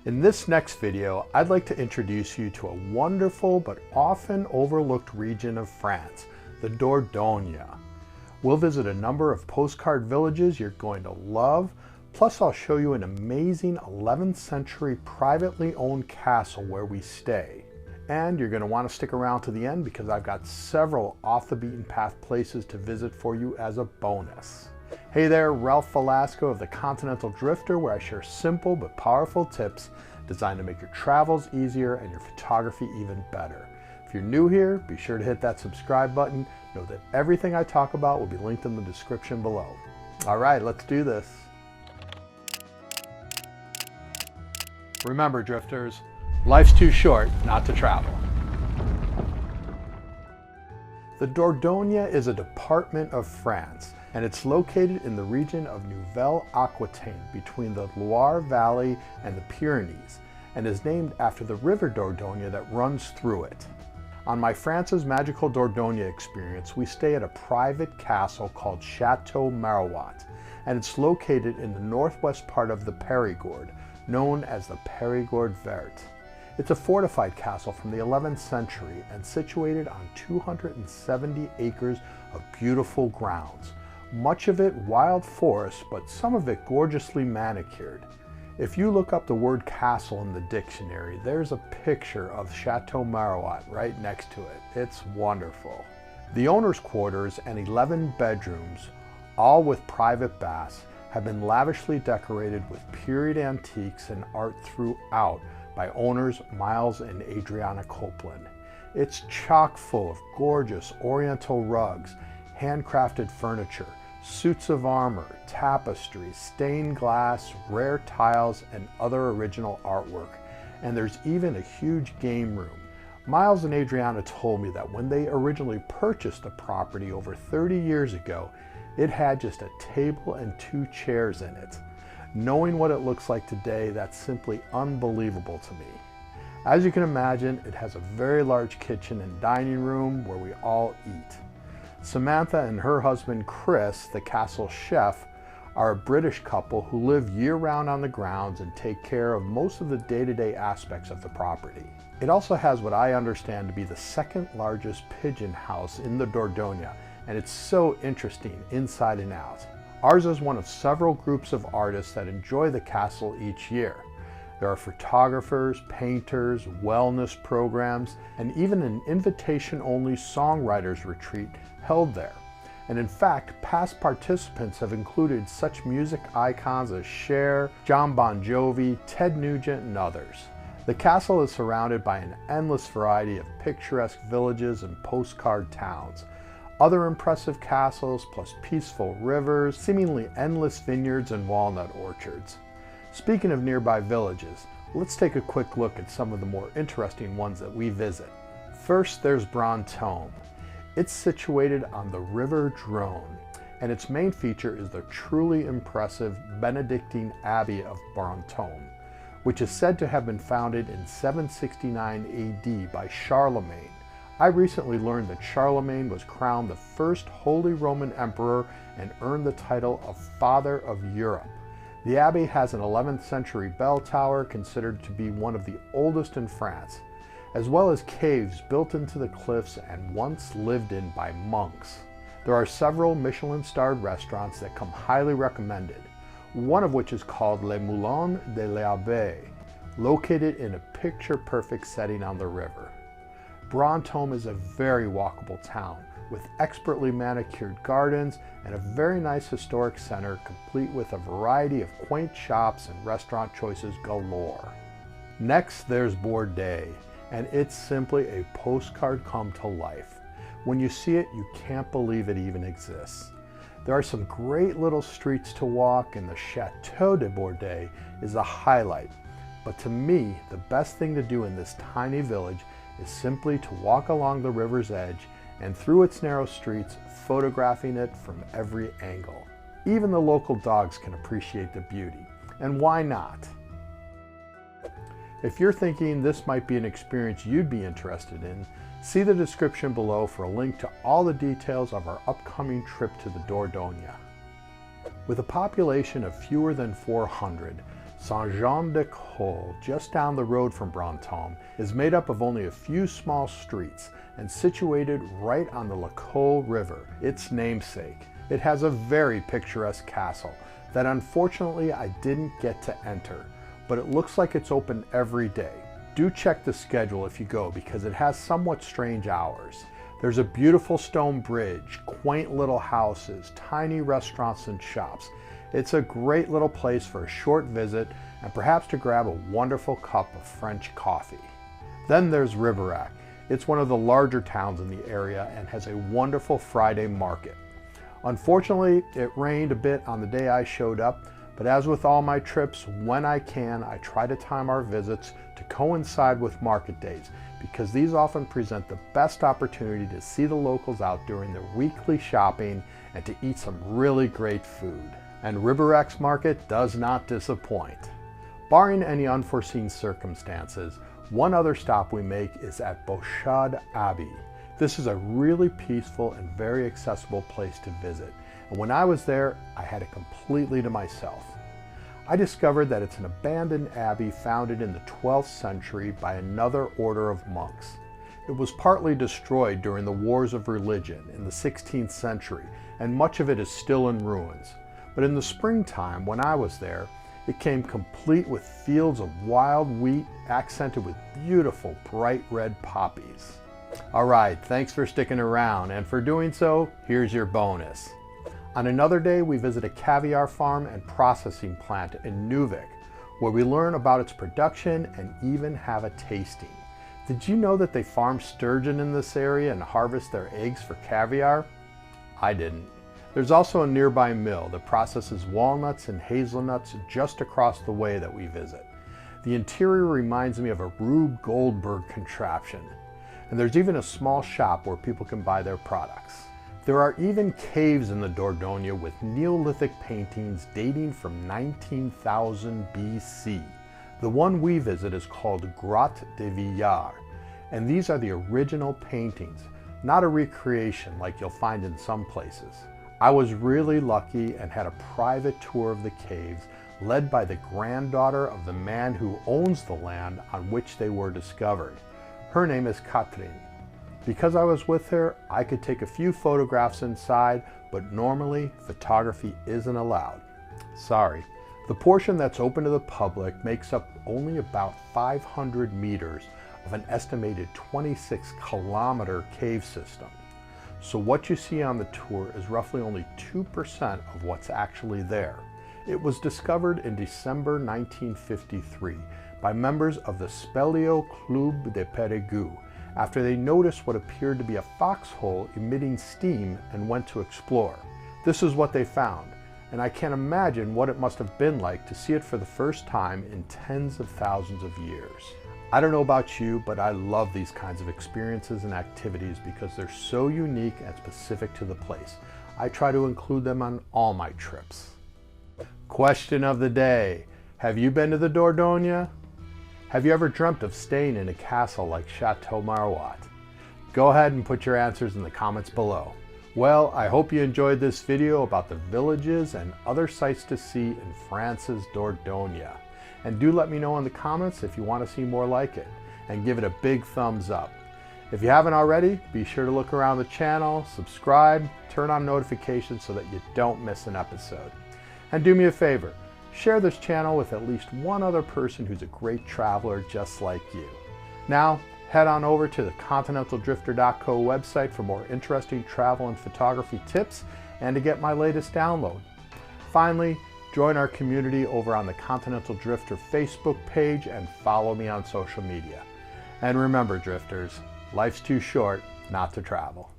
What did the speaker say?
In this next video, I'd like to introduce you to a wonderful but often overlooked region of France, the Dordogne. We'll visit a number of postcard villages you're going to love, plus I'll show you an amazing 11th century privately owned castle where we stay. And you're going to want to stick around to the end because I've got several off the beaten path places to visit for you as a bonus. Hey there, Ralph Velasco of the Continental Drifter, where I share simple but powerful tips designed to make your travels easier and your photography even better. If you're new here, be sure to hit that subscribe button. Know that everything I talk about will be linked in the description below. All right, let's do this. Remember, drifters, life's too short not to travel. The Dordogne is a department of France, and it's located in the region of Nouvelle-Aquitaine between the Loire Valley and the Pyrenees, and is named after the river Dordogne that runs through it. On my France's Magical Dordogne experience, we stay at a private castle called Chateau Marouatte, and it's located in the northwest part of the Périgord, known as the Périgord Verte. It's a fortified castle from the 11th century and situated on 270 acres of beautiful grounds. Much of it wild forest, but some of it gorgeously manicured. If you look up the word castle in the dictionary, there's a picture of Chateau Marouatte right next to it. It's wonderful. The owner's quarters and 11 bedrooms, all with private baths, have been lavishly decorated with period antiques and art throughout by owners Miles and Adriana Copeland. It's chock full of gorgeous oriental rugs, handcrafted furniture, suits of armor, tapestries, stained glass, rare tiles, and other original artwork. And there's even a huge game room. Miles and Adriana told me that when they originally purchased the property over 30 years ago, it had just a table and 2 chairs in it. Knowing what it looks like today, that's simply unbelievable to me. As you can imagine, it has a very large kitchen and dining room where we all eat. Samantha and her husband Chris, the castle chef, are a British couple who live year-round on the grounds and take care of most of the day-to-day aspects of the property. It also has what I understand to be the second largest pigeon house in the Dordogne, and it's so interesting inside and out. Ours is one of several groups of artists that enjoy the castle each year. There are photographers, painters, wellness programs, and even an invitation-only songwriters retreat held there. And in fact, past participants have included such music icons as Cher, John Bon Jovi, Ted Nugent, and others. The castle is surrounded by an endless variety of picturesque villages and postcard towns. Other impressive castles, plus peaceful rivers, seemingly endless vineyards and walnut orchards. Speaking of nearby villages, let's take a quick look at some of the more interesting ones that we visit. First, there's Brantome. It's situated on the River Dordogne, and its main feature is the truly impressive Benedictine Abbey of Brantome, which is said to have been founded in 769 AD by Charlemagne. I recently learned that Charlemagne was crowned the first Holy Roman Emperor and earned the title of Father of Europe. The abbey has an 11th century bell tower considered to be one of the oldest in France, as well as caves built into the cliffs and once lived in by monks. There are several Michelin-starred restaurants that come highly recommended, one of which is called Les Moulins de l'Abbé, located in a picture-perfect setting on the river. Brantome is a very walkable town, with expertly manicured gardens and a very nice historic center complete with a variety of quaint shops and restaurant choices galore. Next, there's Bourdeilles, and it's simply a postcard come to life. When you see it, you can't believe it even exists. There are some great little streets to walk, and the Chateau de Bourdeilles is a highlight. But to me, the best thing to do in this tiny village is simply to walk along the river's edge and through its narrow streets, photographing it from every angle. Even the local dogs can appreciate the beauty, and why not? If you're thinking this might be an experience you'd be interested in, see the description below for a link to all the details of our upcoming trip to the Dordogne. With a population of fewer than 400, Saint-Jean-de-Cole, just down the road from Brantome, is made up of only a few small streets and situated right on the Cole River, its namesake. It has a very picturesque castle that unfortunately I didn't get to enter, but it looks like it's open every day. Do check the schedule if you go because it has somewhat strange hours. There's a beautiful stone bridge, quaint little houses, tiny restaurants and shops. It's a great little place for a short visit and perhaps to grab a wonderful cup of French coffee. Then there's Riberac. It's one of the larger towns in the area and has a wonderful Friday market. Unfortunately, it rained a bit on the day I showed up, but as with all my trips, when I can, I try to time our visits to coincide with market days because these often present the best opportunity to see the locals out during their weekly shopping and to eat some really great food. And Riberac's market does not disappoint. Barring any unforeseen circumstances, one other stop we make is at Bourdeilles Abbey. This is a really peaceful and very accessible place to visit. And when I was there, I had it completely to myself. I discovered that it's an abandoned abbey founded in the 12th century by another order of monks. It was partly destroyed during the Wars of Religion in the 16th century, and much of it is still in ruins. But in the springtime, when I was there, it came complete with fields of wild wheat accented with beautiful bright red poppies. All right, thanks for sticking around, and for doing so, here's your bonus. On another day, we visit a caviar farm and processing plant in Nuvik, where we learn about its production and even have a tasting. Did you know that they farm sturgeon in this area and harvest their eggs for caviar? I didn't. There's also a nearby mill that processes walnuts and hazelnuts just across the way that we visit. The interior reminds me of a Rube Goldberg contraption. And there's even a small shop where people can buy their products. There are even caves in the Dordogne with Neolithic paintings dating from 19,000 BC. The one we visit is called Grotte de Villars, and these are the original paintings, not a recreation like you'll find in some places. I was really lucky and had a private tour of the caves led by the granddaughter of the man who owns the land on which they were discovered. Her name is Catherine. Because I was with her, I could take a few photographs inside, but normally photography isn't allowed. Sorry. The portion that's open to the public makes up only about 500 meters of an estimated 26-kilometer cave system. So what you see on the tour is roughly only 2% of what's actually there. It was discovered in December 1953 by members of the Speleo Club de Périgueux after they noticed what appeared to be a foxhole emitting steam and went to explore. This is what they found, and I can't imagine what it must have been like to see it for the first time in tens of thousands of years. I don't know about you, but I love these kinds of experiences and activities because they're so unique and specific to the place. I try to include them on all my trips. Question of the day. Have you been to the Dordogne? Have you ever dreamt of staying in a castle like Chateau Marouatte? Go ahead and put your answers in the comments below. Well, I hope you enjoyed this video about the villages and other sights to see in France's Dordogne. And do let me know in the comments if you want to see more like it, and give it a big thumbs up. If you haven't already, be sure to look around the channel, subscribe, turn on notifications so that you don't miss an episode. And do me a favor, share this channel with at least one other person who's a great traveler just like you. Now, head on over to the continentaldrifter.co website for more interesting travel and photography tips and to get my latest download. Finally, join our community over on the Continental Drifter Facebook page and follow me on social media. And remember, drifters, life's too short not to travel.